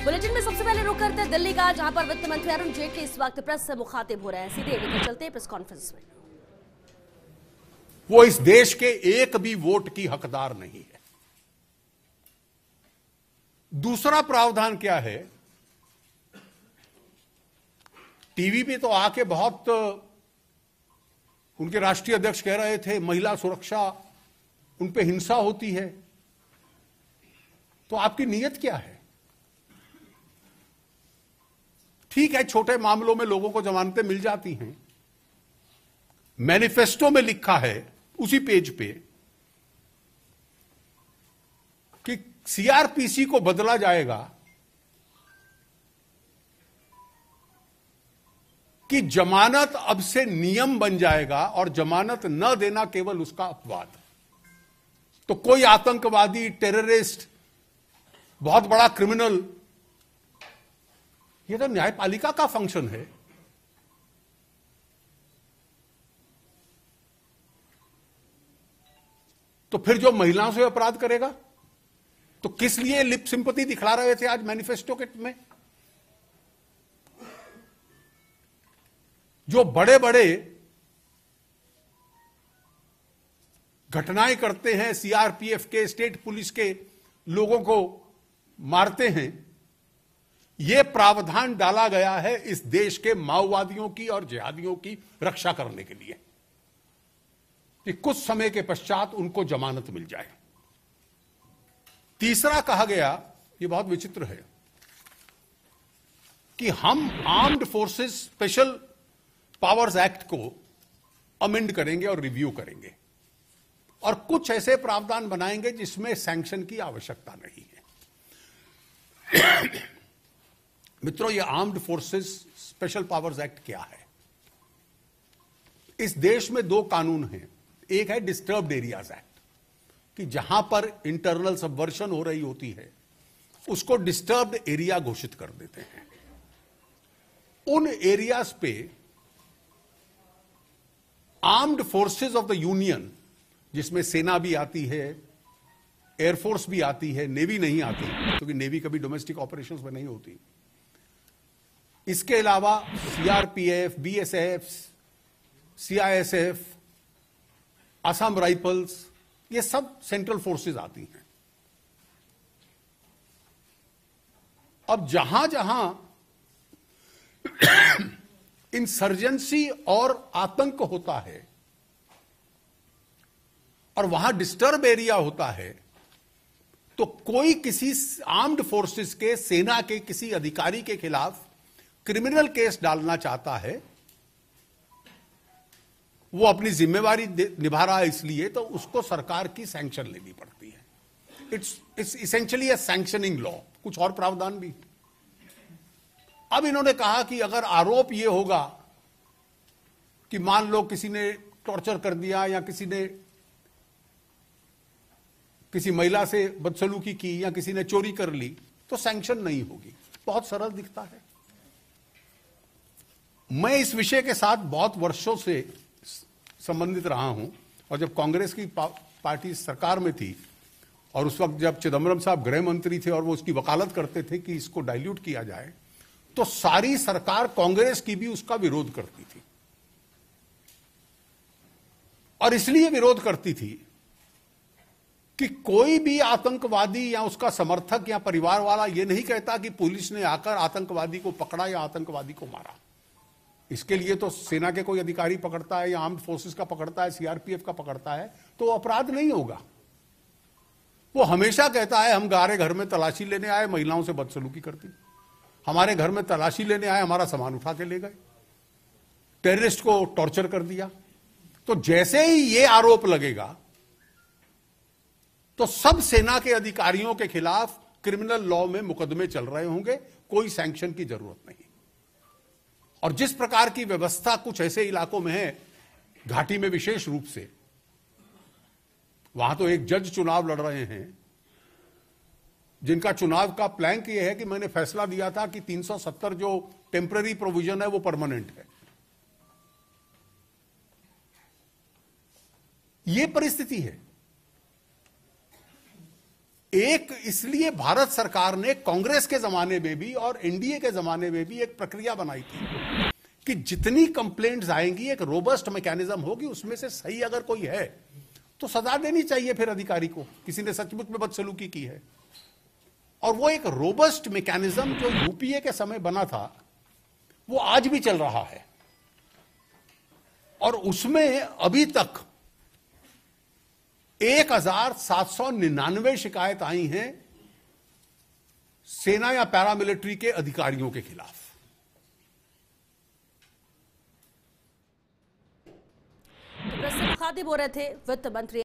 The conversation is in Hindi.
बुलेटिन में सबसे पहले रुक करते हैं दिल्ली का, जहां पर वित्त मंत्री अरुण जेटली इस वक्त प्रेस से मुखातिब हो रहे हैं। सीधे लेकर चलते हैं प्रेस कॉन्फ्रेंस में। वो इस देश के एक भी वोट की हकदार नहीं है। दूसरा प्रावधान क्या है, टीवी पे तो आके बहुत उनके राष्ट्रीय अध्यक्ष कह रहे थे महिला सुरक्षा, उन पे हिंसा होती है। तो आपकी नीयत क्या है? ठीक है, छोटे मामलों में लोगों को जमानतें मिल जाती हैं। मैनिफेस्टो में लिखा है उसी पेज पे कि सीआरपीसी को बदला जाएगा कि जमानत अब से नियम बन जाएगा और जमानत न देना केवल उसका अपवाद। तो कोई आतंकवादी, टेररिस्ट, बहुत बड़ा क्रिमिनल, यह तो न्यायपालिका का फंक्शन है। तो फिर जो महिलाओं से अपराध करेगा, तो किस लिए लिप सिंपैथी दिखला रहे थे आज मैनिफेस्टो के में? जो बड़े बड़े घटनाएं करते हैं, सीआरपीएफ के, स्टेट पुलिस के लोगों को मारते हैं, यह प्रावधान डाला गया है इस देश के माओवादियों की और जिहादियों की रक्षा करने के लिए कि कुछ समय के पश्चात उनको जमानत मिल जाए। तीसरा कहा गया, यह बहुत विचित्र है, कि हम armed forces special powers act को अमेंड करेंगे और रिव्यू करेंगे और कुछ ऐसे प्रावधान बनाएंगे जिसमें सैंक्शन की आवश्यकता नहीं है। मित्रों, यह armed forces special powers act क्या है? इस देश में दो कानून हैं। एक है डिस्टर्ब्ड एरियाज एक्ट, कि जहां पर इंटरनल सबवर्शन हो रही होती है उसको डिस्टर्ब्ड एरिया घोषित कर देते हैं। उन एरियाज पे armed forces of the union, जिसमें सेना भी आती है, एयरफोर्स भी आती है, नेवी नहीं आती क्योंकि नेवी कभी डोमेस्टिक ऑपरेशंस में नहीं होती। इसके अलावा CRPF, BSF, CISF, Assam rifles, ये सब सेंट्रल फोर्सेस आती हैं। अब जहां जहां इंसर्जेंसी और आतंक होता है और वहां डिस्टर्ब एरिया होता है, तो कोई किसी आर्म्ड फोर्सेस के, सेना के किसी अधिकारी के खिलाफ क्रिमिनल केस डालना चाहता है, वो अपनी जिम्मेवारी निभा रहा है, इसलिए तो उसको सरकार की सैंक्शन लेनी पड़ती है। It's essentially a sanctioning law. कुछ और प्रावधान भी। अब इन्होंने कहा कि अगर आरोप ये होगा कि मान लो किसी ने टॉर्चर कर दिया या किसी ने किसी महिला से बदसलूकी की या किसी ने चोरी कर ली, तो सैंक्शन नहीं होगी। बहुत सरल दिखता है। मैं इस विषय के साथ बहुत वर्षों से संबंधित रहा हूं और जब कांग्रेस की पार्टी सरकार में थी और उस वक्त जब चिदंबरम साहब गृह मंत्री थे और वो उसकी वकालत करते थे कि इसको डाइल्यूट किया जाए, तो सारी सरकार, कांग्रेस की भी उसका विरोध करती थी। और इसलिए विरोध करती थी कि कोई भी आतंकवादी या उसका समर्थक या परिवार वाला यह नहीं कहता कि पुलिस ने आकर आतंकवादी को पकड़ा या आतंकवादी को मारा। इसके लिए तो सेना के कोई अधिकारी पकड़ता है या आर्म्ड फोर्सेस का पकड़ता है, सीआरपीएफ का पकड़ता है, तो अपराध नहीं होगा। वो हमेशा कहता है हम गारे घर में तलाशी लेने आए, महिलाओं से बदसलूकी करती, हमारे घर में तलाशी लेने आए, हमारा सामान उठा के ले गए, टेररिस्ट को टॉर्चर कर दिया। तो जैसे ही ये आरोप लगेगा तो सब सेना के अधिकारियों के खिलाफ क्रिमिनल लॉ में मुकदमे चल रहे होंगे, कोई सैंक्शन की जरूरत नहीं। और जिस प्रकार की व्यवस्था कुछ ऐसे इलाकों में है, घाटी में विशेष रूप से, वहां तो एक जज चुनाव लड़ रहे हैं जिनका चुनाव का प्लैंक यह है कि मैंने फैसला दिया था कि 370 जो टेम्पररी प्रोविजन है वो परमानेंट है। ये परिस्थिति है। एक इसलिए भारत सरकार ने कांग्रेस के जमाने में भी और एनडीए के जमाने में भी एक प्रक्रिया बनाई थी कि जितनी कंप्लेंट्स आएंगी एक रोबस्ट मैकेनिज्म होगी, उसमें से सही अगर कोई है तो सजा देनी चाहिए फिर अधिकारी को, किसी ने सचमुच में बदसलूकी की है। और वो एक रोबस्ट मैकेनिज्म जो यूपीए के समय बना था वो आज भी चल रहा है, और उसमें अभी तक 1799 शिकायत आई हैं सेना या पैरामिलिट्री के अधिकारियों के खिलाफ। तो प्रेस से मुखातिब हो रहे थे वित्त मंत्री।